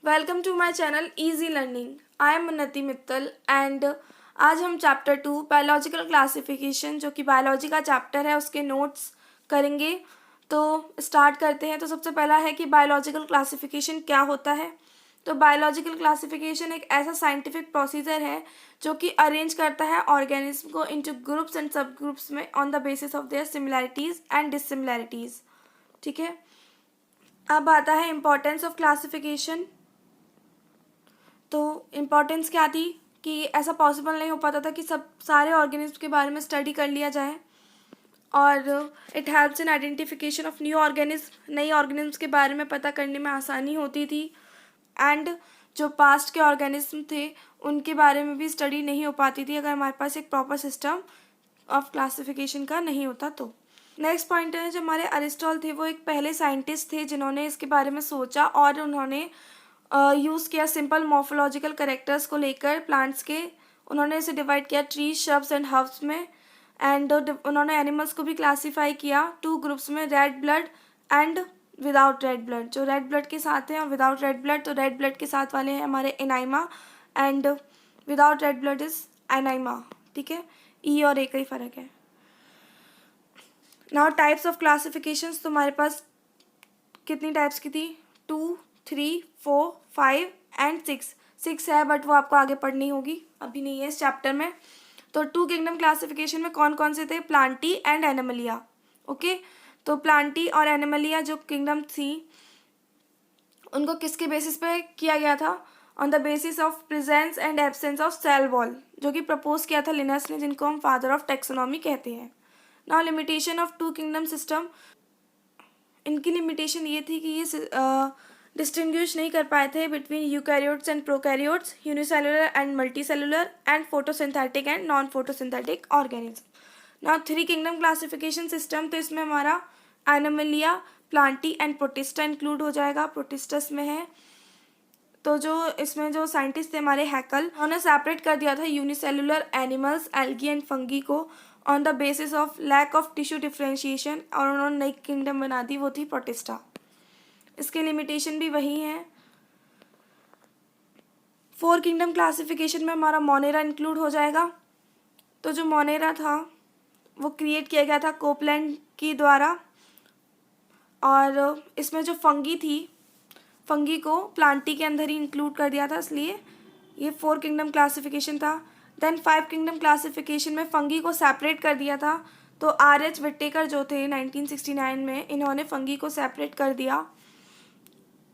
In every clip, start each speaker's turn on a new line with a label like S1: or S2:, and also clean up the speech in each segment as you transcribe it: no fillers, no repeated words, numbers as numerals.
S1: Welcome to my channel easy learning. I am Unnati Mittal and आज हम chapter 2 biological classification जो कि बायोलॉजी का चैप्टर है उसके नोट्स करेंगे। तो स्टार्ट करते हैं। तो सबसे पहला है कि बायोलॉजिकल क्लासिफिकेशन क्या होता है। तो बायोलॉजिकल क्लासिफिकेशन एक ऐसा साइंटिफिक प्रोसीजर है जो कि अरेंज करता है ऑर्गेनिज्म को into groups and sub groups में on the basis of their similarities and dissimilarities. ठीक है, अब आता है इम्पोर्टेंस ऑफ क्लासिफिकेशन। तो इम्पॉर्टेंस क्या थी कि ऐसा पॉसिबल नहीं हो पाता था कि सब सारे ऑर्गेनिज्म के बारे में स्टडी कर लिया जाए, और it helps in identification of new organism. नई ऑर्गेनिज्म के बारे में पता करने में आसानी होती थी, एंड जो पास्ट के ऑर्गेनिज्म थे उनके बारे में भी स्टडी नहीं हो पाती थी अगर हमारे पास एक प्रॉपर सिस्टम ऑफ क्लासिफिकेशन का नहीं होता। तो नेक्स्ट पॉइंट है, जो हमारे अरिस्टॉटल थे वो एक पहले साइंटिस्ट थे जिन्होंने इसके बारे में सोचा और उन्होंने यूज़ किया सिंपल मॉर्फोलॉजिकल कैरेक्टर्स को लेकर प्लांट्स के। उन्होंने इसे डिवाइड किया ट्रीज, शब्स एंड हर्ब्स में, एंड उन्होंने एनिमल्स को भी क्लासीफाई किया 2 ग्रुप्स में, red blood and without red blood. जो रेड ब्लड के साथ हैं और विदाउट रेड ब्लड, तो रेड ब्लड के साथ वाले हैं हमारे enaima and without red blood is anaima. ठीक है, ई और ए का ही फ़र्क है। नाउ टाइप्स ऑफ क्लासिफिकेशंस तुम्हारे पास कितनी टाइप्स की थी? 2, 3, 4, 5 एंड 6 है, बट वो आपको आगे पढ़नी होगी, अभी नहीं है इस चैप्टर में। तो 2 किंगडम क्लासिफिकेशन में कौन कौन से थे? Plantae and Animalia. ओके, तो प्लांटी और एनिमलिया जो किंगडम थी उनको किसके बेसिस पे किया गया था? On the basis of presence and absence of cell wall, जो कि प्रपोज किया था लिनस ने, जिनको हम फादर ऑफ टेक्सोनॉमी कहते हैं। Now limitation of 2 kingdom system. इनकी लिमिटेशन ये थी कि ये डिस्टिंग्विश नहीं कर पाए थे between eukaryotes and prokaryotes, unicellular and multicellular, and photosynthetic and non photosynthetic organism. Now 3 kingdom classification system, तो इसमें हमारा Animalia, Plantae and protista include हो जाएगा। प्रोटिस्टस में है, तो जो इसमें जो साइंटिस्ट थे हमारे हैकल, उन्होंने सेपरेट कर दिया था unicellular animals, algae and fungi को on the basis of lack of tissue differentiation, और उन्होंने नई किंगडम बना दी, वो थी प्रोटिस्टा। इसके लिमिटेशन भी वही हैं। 4 किंगडम क्लासिफिकेशन में हमारा मोनेरा इंक्लूड हो जाएगा। तो जो मोनेरा था वो क्रिएट किया गया था कोपलैंड की द्वारा, और इसमें जो फंगी थी, फंगी को प्लांटी के अंदर ही इंक्लूड कर दिया था, इसलिए ये 4 किंगडम क्लासिफिकेशन था। देन 5 किंगडम क्लासिफिकेशन में फंगी को सेपरेट कर दिया था। तो R.H. विटेकर जो थे 1969 में, इन्होंने फंगी को सेपरेट कर दिया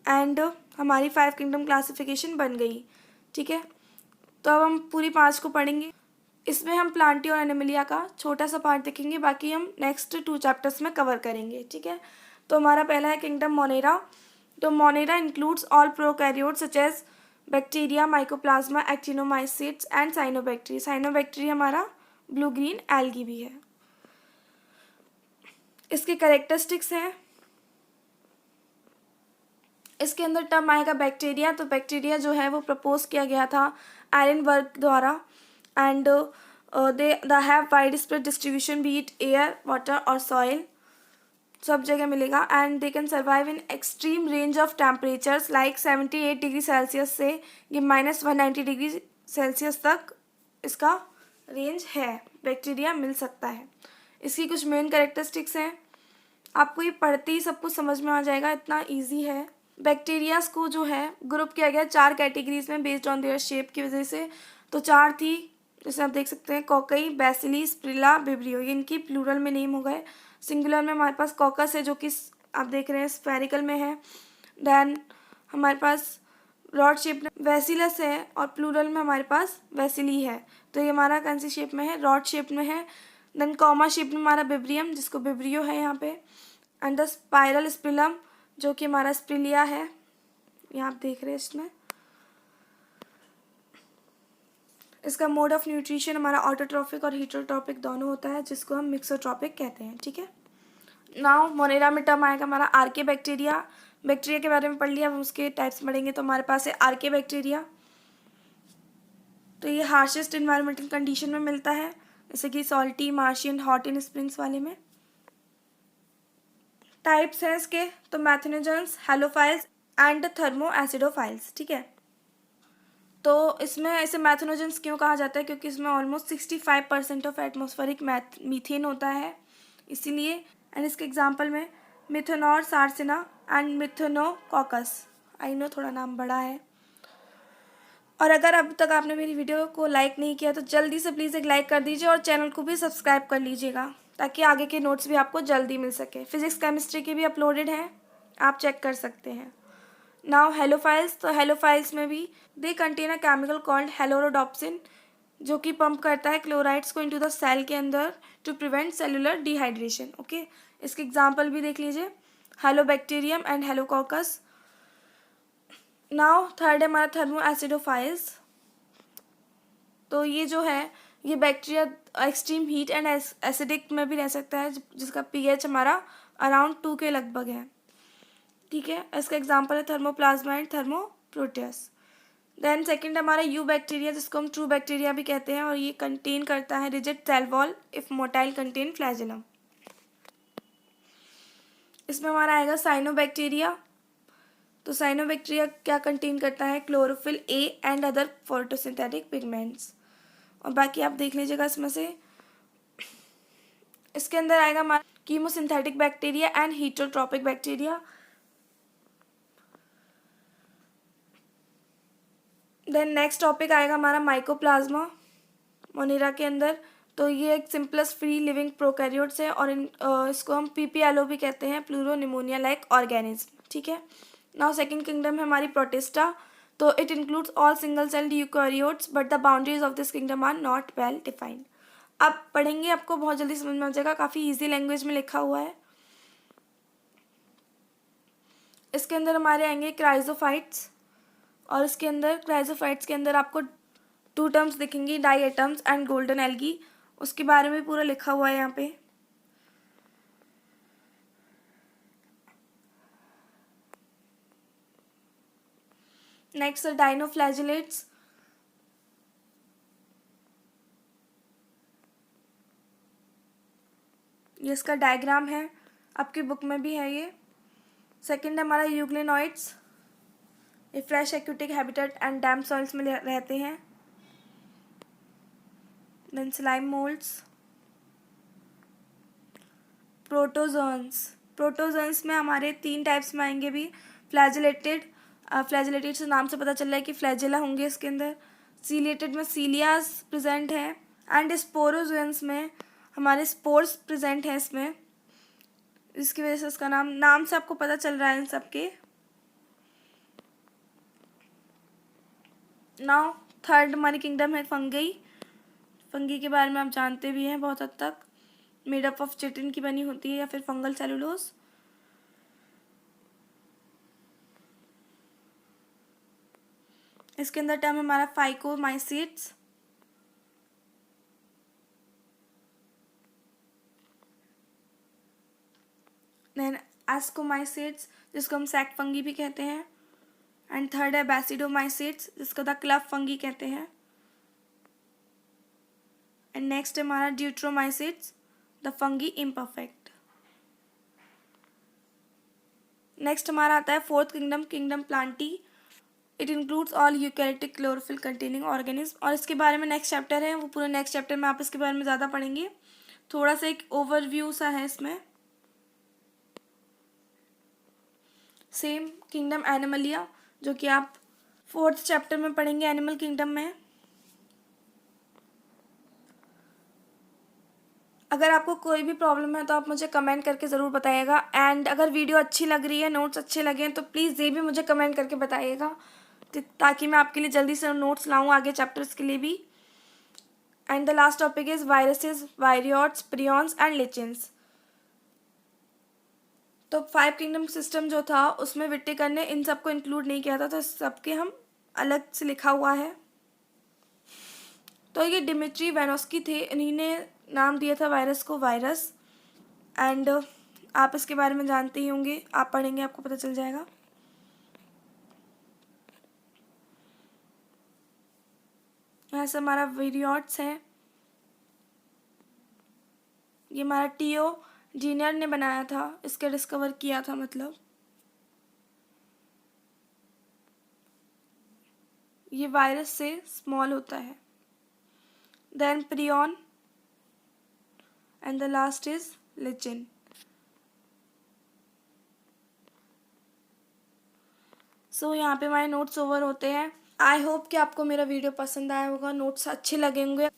S1: एंड हमारी 5 किंगडम क्लासिफिकेशन बन गई। ठीक है, तो अब हम पूरी 5 को पढ़ेंगे। इसमें हम प्लांटी और एनिमलिया का छोटा सा पार्ट देखेंगे, बाकी हम नेक्स्ट 2 चैप्टर्स में कवर करेंगे। ठीक है, तो हमारा पहला है किंगडम मोनेरा। तो Monera includes all prokaryotes such as bacteria, mycoplasma, actinomycetes and cyanobacteria. Cyanobacteria हमारा ब्लू ग्रीन एल्गी भी है। इसके कैरेक्टरिस्टिक्स हैं, इसके अंदर टर्म आएगा बैक्टीरिया। तो बैक्टीरिया जो है वो प्रपोज किया गया था एलन वर्क द्वारा, and they have wide spread distribution B it air, water और सॉइल, सब जगह मिलेगा, and they can survive in extreme range of temperatures like 78 degree Celsius से ये -190 डिग्री सेल्सियस तक इसका रेंज है, बैक्टीरिया मिल सकता है। इसकी कुछ मेन कैरेक्टरिस्टिक्स हैं, आपको ये पढ़ते ही सब कुछ समझ में आ जाएगा, इतना ईजी है। बैक्टीरियाज को जो है ग्रुप किया गया 4 कैटेगरीज में बेस्ड ऑन देयर शेप की वजह से। तो 4 थी, जैसे आप देख सकते हैं, कॉकई, बैसिली, स्प्रिला, विब्रियो, ये इनकी प्लूरल में नेम हो गए। सिंगुलर में हमारे पास कॉकस है जो कि आप देख रहे हैं स्फेरिकल में है। देन हमारे पास रॉड शेप में वैसिलस है, और प्लूरल में हमारे पास वैसिली है। तो ये हमारा कौन सी शेप में है? रॉड शेप में है। देन कॉमा शेप में हमारा विब्रियम, जिसको विब्रियो है यहाँ पे, एंड द स्पाइरल स्पिलम जो कि हमारा स्प्रिलिया है, यहाँ आप देख रहे हैं। इसमें इसका मोड ऑफ न्यूट्रिशन हमारा ऑटोट्रॉपिक और हीटरोट्रॉपिक दोनों होता है, जिसको हम मिक्सोट्रॉपिक कहते हैं। ठीक है, नाउ मोनेरा में टर्म आएगा हमारा आर्के बैक्टीरिया। बैक्टीरिया के बारे में पढ़ लिया, हम उसके टाइप्स पढ़ेंगे। तो हमारे पास है आर्के बैक्टीरिया। तो ये हार्शेस्ट इन्वायरमेंटल कंडीशन में मिलता है, जैसे कि salty, Martian, hot in springs वाले में। टाइप्स हैं इसके, तो मैथनोजेंस, हेलोफाइल्स एंड थर्मो एसिडोफाइल्स, ठीक है। तो इसमें ऐसे मैथनोजेंस क्यों कहा जाता है, क्योंकि इसमें ऑलमोस्ट 65% ऑफ एटमॉस्फेरिक मीथेन होता है, इसीलिए। एंड इसके एग्जांपल में मिथेनॉर सार्सिना एंड मिथेनोकॉकस। आई नो थोड़ा नाम बड़ा है। और अगर अब तक आपने मेरी वीडियो को लाइक नहीं किया तो जल्दी से प्लीज़ एक लाइक कर दीजिए और चैनल को भी सब्सक्राइब कर लीजिएगा, ताकि आगे के नोट्स भी आपको जल्दी मिल सके। फिजिक्स केमिस्ट्री के भी अपलोडेड हैं, आप चेक कर सकते हैं। नाउ हेलोफाइल्स, तो हेलोफाइल्स में भी they contain a chemical called halorhodopsin, जो कि पंप करता है क्लोराइड्स को इनटू द सेल के अंदर to prevent cellular dehydration, okay. इसके एग्जांपल भी देख लीजिए, Halobacterium and Halococcus. Now third है हमारा थर्मो एसिडोफाइल्स। तो ये जो है ये bacteria extreme heat and acidic में भी रह सकता है, जिसका पीएच हमारा अराउंड 2 के लगभग है, ठीक है। इसका एग्जांपल है थर्मोप्लाज्मा एंड थर्मोप्रोटियस। देन सेकंड हमारा यू बैक्टीरिया, जिसको हम ट्रू बैक्टीरिया भी कहते हैं, और ये कंटेन करता है rigid cell wall if motile contain flagellum. इसमें हमारा आएगा साइनोबैक्टीरिया। तो साइनोबैक्टीरिया क्या कंटेन करता है, chlorophyll A and other photosynthetic pigments. और बाकी आप देख लीजिएगा इसमें से। इसके अंदर आएगा हमारा chemosynthetic bacteria and heterotrophic bacteria. Then next topic आएगा हमारा माइकोप्लाज्मा मोनेरा के अंदर। तो ये एक सिंपलेस्ट फ्री लिविंग प्रोकैरियोट्स है, और इसको हम पीपीएलओ भी कहते हैं, प्लूरो निमोनिया लाइक ऑर्गेनिज्म, ठीक है। नाउ सेकंड किंगडम है हमारी प्रोटिस्टा। तो it includes all single celled eukaryotes but the boundaries of this kingdom are not well defined. आप पढ़ेंगे आपको बहुत जल्दी समझ में आ जाएगा, काफ़ी ईजी लैंग्वेज में लिखा हुआ है। इसके अंदर हमारे आएंगे क्राइजोफाइट्स, और इसके अंदर क्राइजोफाइट्स के अंदर आपको 2 टर्म्स दिखेंगी, diatoms and golden algae. उसके बारे में पूरा लिखा हुआ है यहाँ पे। Next dinoflagellates. ये इसका डायग्राम है, आपकी बुक में भी है ये। सेकंड है हमारा यूग्लिनॉइड्स। ये fresh aquatic habitat and damp soils में रहते हैं। Then slime moulds. Protozoans. Protozoans में हमारे 3 टाइप्स में आएंगे भी। फ्लैजिलेटेड, फ्लैजिलेटेड से नाम से पता चल रहा है कि फ्लैजिला होंगे इसके अंदर। सीलिएटेड में सीलियास प्रेजेंट है, एंड स्पोरोजोन्स में हमारे स्पोर्स प्रेजेंट हैं इसमें, इसकी वजह से इसका नाम से आपको पता चल रहा है इन सबके। नाउ थर्ड हमारी किंगडम है फंगी। फंगी के बारे में आप जानते भी हैं बहुत हद तक, मेड अप ऑफ चिटिन की बनी होती है या फिर फंगल सेलुलोज। इसके अंदर टर्म है हमारा फाइकोमाइसीट्स। देन एस्कोमाइसीट्स, जिसको हम सैक फंगी भी कहते हैं। एंड थर्ड है बैसिडोमाइसीट्स, जिसको द क्लब फंगी कहते हैं। एंड नेक्स्ट है हमारा ड्यूट्रोमाइसीट्स, द फंगी इम्परफेक्ट। नेक्स्ट हमारा आता है fourth kingdom, kingdom Plantae. It includes all eukaryotic chlorophyll containing organism. और इसके बारे में नेक्स्ट चैप्टर है, वो पूरे नेक्स्ट चैप्टर में आप इसके बारे में ज़्यादा पढ़ेंगे। थोड़ा सा एक ओवरव्यू सा है इसमें। सेम किंगडम एनिमलिया, जो कि आप 4th चैप्टर में पढ़ेंगे एनिमल किंगडम में। अगर आपको कोई भी प्रॉब्लम है तो आप मुझे कमेंट करके ज़रूर बताइएगा। एंड अगर वीडियो अच्छी लग रही है, नोट्स अच्छे लगे हैं, तो प्लीज़ ये भी मुझे कमेंट करके बताइएगा, ताकि मैं आपके लिए जल्दी से नोट्स लाऊं आगे चैप्टर्स के लिए भी। And the last topic is viruses, viroids, prions and lichens. तो 5 किंगडम सिस्टम जो था उसमें विट्टिकर ने इन सबको इंक्लूड नहीं किया था, तो सबके हम अलग से लिखा हुआ है। तो ये डिमिट्री वेनोस्की थे, इन्हीं ने नाम दिया था वायरस को वायरस। एंड आप इसके बारे में जानते ही होंगे, आप पढ़ेंगे आपको पता चल जाएगा। यहाँ से हमारा वीरियोट्स है, ये हमारा टीओ जीनियर ने बनाया था, इसके डिस्कवर किया था मतलब। ये वायरस से स्मॉल होता है. Then prion and the last is lichen. So यहाँ पे हमारे नोट्स ओवर होते हैं. आई होप कि आपको मेरा वीडियो पसंद आया होगा, नोट्स अच्छे लगे होंगे.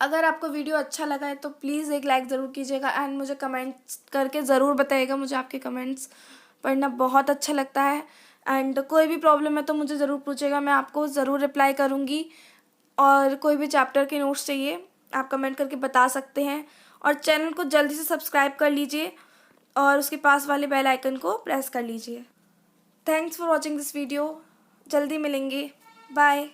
S1: अगर आपको वीडियो अच्छा लगा है तो प्लीज़ एक लाइक ज़रूर कीजिएगा एंड मुझे कमेंट्स करके ज़रूर बताइएगा. मुझे आपके कमेंट्स पढ़ना बहुत अच्छा लगता है. एंड कोई भी प्रॉब्लम है तो मुझे ज़रूर पूछिएगा, मैं आपको ज़रूर रिप्लाई करूँगी. और कोई भी चैप्टर के नोट्स चाहिए आप कमेंट करके बता सकते हैं. और चैनल को जल्दी से सब्सक्राइब कर लीजिए और उसके पास वाले बेल आइकन को प्रेस कर लीजिए. Thanks for watching this video. जल्दी मिलेंगे. बाय.